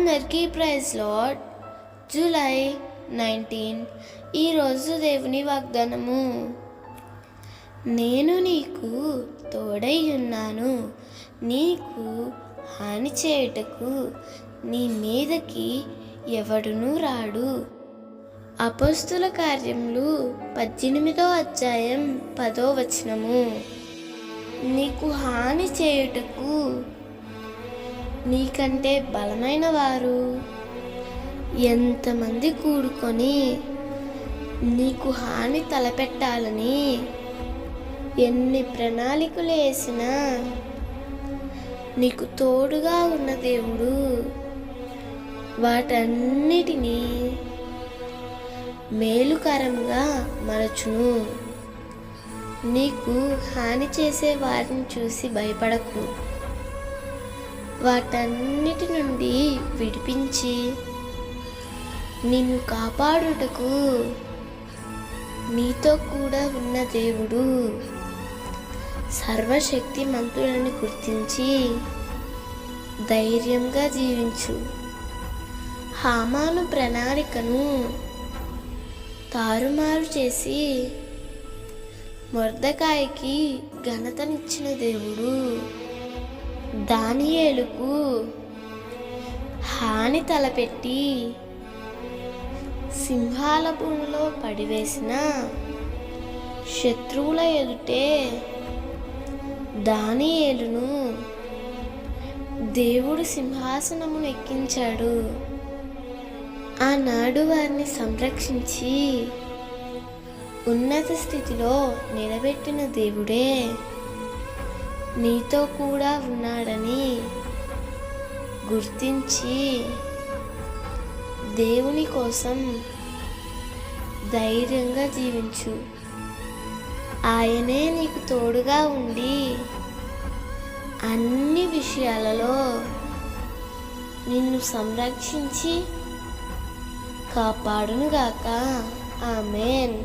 అందరికీ praise lord. July 19 ఈరోజు దేవుని వాగ్దానము. నేను నీకు తోడై ఉన్నాను, నీకు హాని చేయుటకు నీ మీదకి ఎవడునూ రాడు. అపోస్తుల కార్యములు 18వ అధ్యాయం 10వ వచనము. నీకు హాని చేయుటకు నీకంటే బలమైన వారు ఎంతమంది కూడుకొని నీకు హాని తలపెట్టాలని ఎన్ని ప్రణాళికలు వేసినా నీకు తోడుగా ఉన్న దేవుడు వాటన్నిటినీ మేలుకరంగా మరచును. నీకు హాని చేసే వారిని చూసి భయపడకు, వాటన్నిటి నుండి విడిపించి నిన్ను కాపాడుటకు నీతో కూడా ఉన్న దేవుడు సర్వశక్తిమంతుడని గుర్తించి ధైర్యంగా జీవించు. హామాను ప్రణాళికను తారుమారు చేసి మొర్దెకాయికి ఘనతనిచ్చిన దేవుడు దానియేలుకు హాని తలపెట్టి సింహాల భూమిలో పడివేసిన శత్రువుల ఎదుటే దానియేలును దేవుడు సింహాసనమును ఎక్కించాడు. ఆనాడు వారిని సంరక్షించి ఉన్నత స్థితిలో నిలబెట్టిన దేవుడే నీతో కూడా ఉన్నాడని గుర్తించి దేవుని కోసం ధైర్యంగా జీవించు. ఆయనే నీకు తోడుగా ఉండి అన్ని విషయాలలో నిన్ను సంరక్షించి కాపాడునుగాక. ఆమేన్.